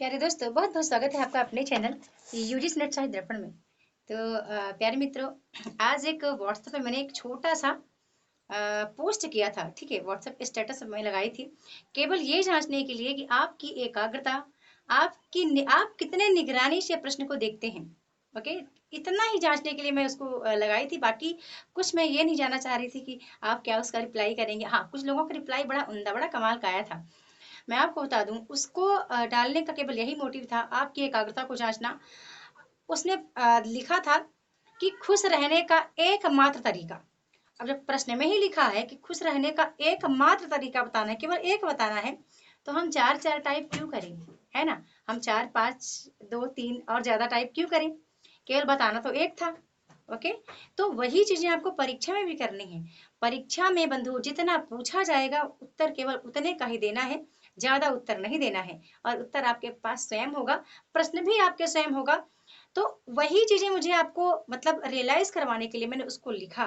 प्यारे दोस्तों, बहुत बहुत स्वागत है आपका अपने चैनल यूजीसी नेट साहित्य दर्पण में। तो प्यारे मित्रों, आज एक व्हाट्सएप पे मैंने एक छोटा सा पोस्ट किया था। ठीक है, व्हाट्सएप स्टेटस मैं लगाई थी केवल ये जांचने के लिए कि आपकी एकाग्रता, आप कितने निगरानी से प्रश्न को देखते हैं। ओके, इतना ही जांचने के लिए मैं उसको लगाई थी। बाकी कुछ मैं ये नहीं जानना चाह रही थी कि आप क्या उसका रिप्लाई करेंगे। हाँ, कुछ लोगों का रिप्लाई बड़ा उम्दा, बड़ा कमाल का आया था। मैं आपको बता दूं, उसको डालने का केवल यही मोटिव था, आपकी एकाग्रता को जांचना। उसने लिखा था कि खुश रहने का एकमात्र तरीका। अब जब प्रश्न में ही लिखा है कि खुश रहने का एकमात्र तरीका बताना है, केवल एक बताना है, तो हम चार चार टाइप क्यों करें, है ना। हम चार पाँच, दो तीन और ज्यादा टाइप क्यों करें, केवल बताना तो एक था। ओके, तो वही चीजें आपको परीक्षा में भी करनी है। परीक्षा में बंधु जितना पूछा जाएगा उत्तर केवल उतने का ही देना है, ज्यादा उत्तर नहीं देना है। और उत्तर आपके पास स्वयं होगा, प्रश्न भी आपके स्वयं होगा। तो वही चीजें मुझे आपको मतलब रियलाइज करवाने के लिए मैंने उसको लिखा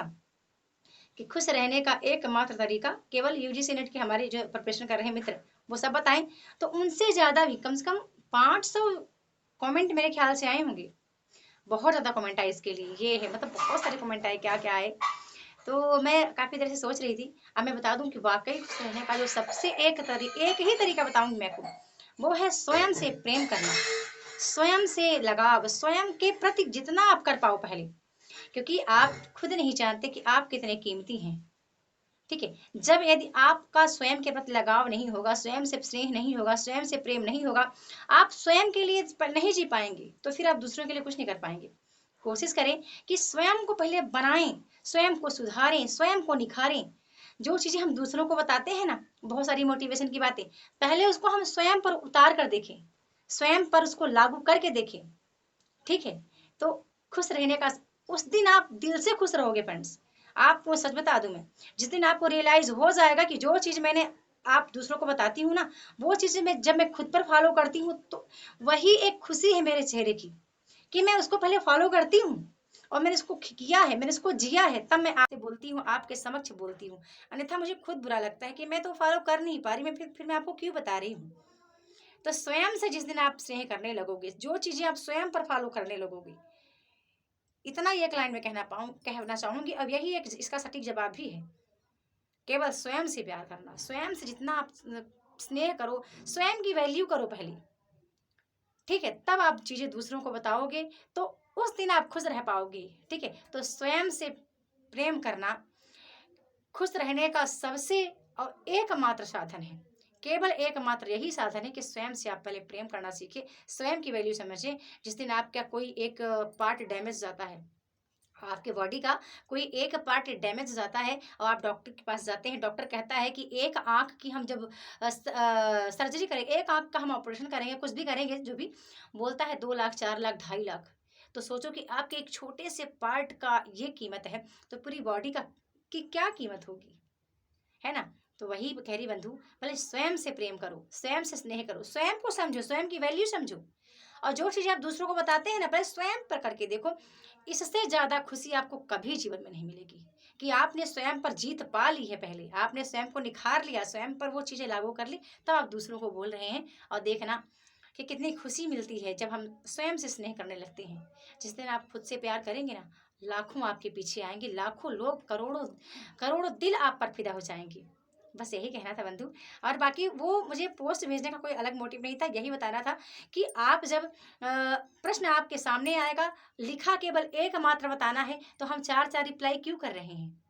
कि खुश रहने का एकमात्र तरीका केवल यूजीसी नेट के हमारे जो प्रिपरेशन कर रहे हैं मित्र, वो सब बताएं। तो उनसे ज्यादा भी, कम से कम 500 कमेंट मेरे ख्याल से आए होंगे। बहुत ज्यादा कमेंट आए इसके लिए, ये है मतलब बहुत सारे कमेंट आए, क्या क्या आए। तो मैं काफी देर से सोच रही थी। अब मैं बता दूं कि वाकई खुश रहने का जो सबसे एक ही तरीका बताऊंगी मैं को, वो है स्वयं से प्रेम करना, स्वयं से लगाव, स्वयं के प्रति जितना आप कर पाओ पहले। क्योंकि आप खुद नहीं जानते कि आप कितने कीमती हैं। ठीक है, जब यदि आपका स्वयं के प्रति लगाव नहीं होगा, स्वयं से स्नेह नहीं होगा, स्वयं से प्रेम नहीं होगा, आप स्वयं के लिए नहीं जी पाएंगे, तो फिर आप दूसरों के लिए कुछ नहीं कर पाएंगे। कोशिश करें कि स्वयं को पहले बनाएं, स्वयं को सुधारें, स्वयं को निखारें। जो चीजें हम दूसरों को बताते हैं ना, बहुत सारी मोटिवेशन की बातें, पहले उसको हम स्वयं पर उतार कर देखें, स्वयं पर उसको लागू करके देखें। ठीक है, तो खुश रहने का उस दिन आप दिल से खुश रहोगे फ्रेंड्स। आपको सच बता दूं मैं, जिस दिन आपको रियलाइज हो जाएगा कि जो चीज मैंने आप दूसरों को बताती हूँ ना, वो चीजें मैं जब मैं खुद पर फॉलो करती हूँ, तो वही एक खुशी है मेरे चेहरे की कि मैं उसको पहले फॉलो करती हूँ और मैंने इसको किया है, मैंने इसको जिया है, तब मैं आपसे बोलती हूँ, आपके समक्ष बोलती हूँ। अन्यथा मुझे खुद बुरा लगता है कि मैं तो फॉलो कर नहीं पा रही, मैं फिर मैं आपको क्यों बता रही हूँ। तो स्वयं से जिस दिन आप स्नेह करने लगोगे, जो चीजें आप स्वयं पर फॉलो करने लगोगे, इतना ही एक लाइन में कहना चाहूंगी। अब यही एक इसका सटीक जवाब भी है, केवल स्वयं से प्यार करना। स्वयं से जितना आप स्नेह करो, स्वयं की वैल्यू करो पहले। ठीक है, तब आप चीजें दूसरों को बताओगे, तो उस दिन आप खुश रह पाओगे। ठीक है, तो स्वयं से प्रेम करना खुश रहने का सबसे और एकमात्र साधन है। केवल एकमात्र यही साधन है कि स्वयं से आप पहले प्रेम करना सीखें, स्वयं की वैल्यू समझें। जिस दिन आपका कोई एक पार्ट डैमेज जाता है, आपके बॉडी का कोई एक पार्ट डैमेज जाता है और आप डॉक्टर के पास जाते हैं, डॉक्टर कहता है कि एक आंख की हम जब सर्जरी करेंगे, एक आंख का हम ऑपरेशन करेंगे, कुछ भी करेंगे, जो भी बोलता है 2 लाख, 4 लाख, 2.5 लाख। तो सोचो कि आपके एक छोटे से पार्ट का ये कीमत है, तो पूरी बॉडी का की क्या कीमत होगी, है ना। तो वही कह रही बंधु, पहले स्वयं से प्रेम करो, स्वयं से स्नेह करो, स्वयं को समझो, स्वयं की वैल्यू समझो। और जो चीज़ आप दूसरों को बताते हैं ना, पहले स्वयं पर करके देखो। इससे ज़्यादा खुशी आपको कभी जीवन में नहीं मिलेगी कि आपने स्वयं पर जीत पा ली है। पहले आपने स्वयं को निखार लिया, स्वयं पर वो चीज़ें लागू कर ली, तब आप दूसरों को बोल रहे हैं। और देखना कि कितनी खुशी मिलती है जब हम स्वयं से स्नेह करने लगते हैं। जिस दिन आप खुद से प्यार करेंगे ना, लाखों आपके पीछे आएंगे, लाखों लोग, करोड़ों करोड़ों दिल आप पर फिदा हो जाएंगे। बस यही कहना था बंधु। और बाकी वो मुझे पोस्ट भेजने का कोई अलग मोटिव नहीं था, यही बताना था कि आप जब प्रश्न आपके सामने आएगा, लिखा केवल एक मात्र बताना है, तो हम चार चार रिप्लाई क्यों कर रहे हैं।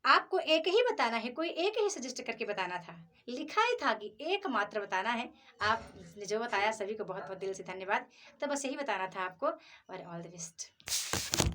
आपको एक ही बताना है, कोई एक ही सजेस्ट करके बताना था, लिखा ही था कि एक मात्र बताना है। आपने जो बताया, सभी को बहुत बहुत दिल से धन्यवाद। तो बस यही बताना था आपको, और ऑल द बेस्ट।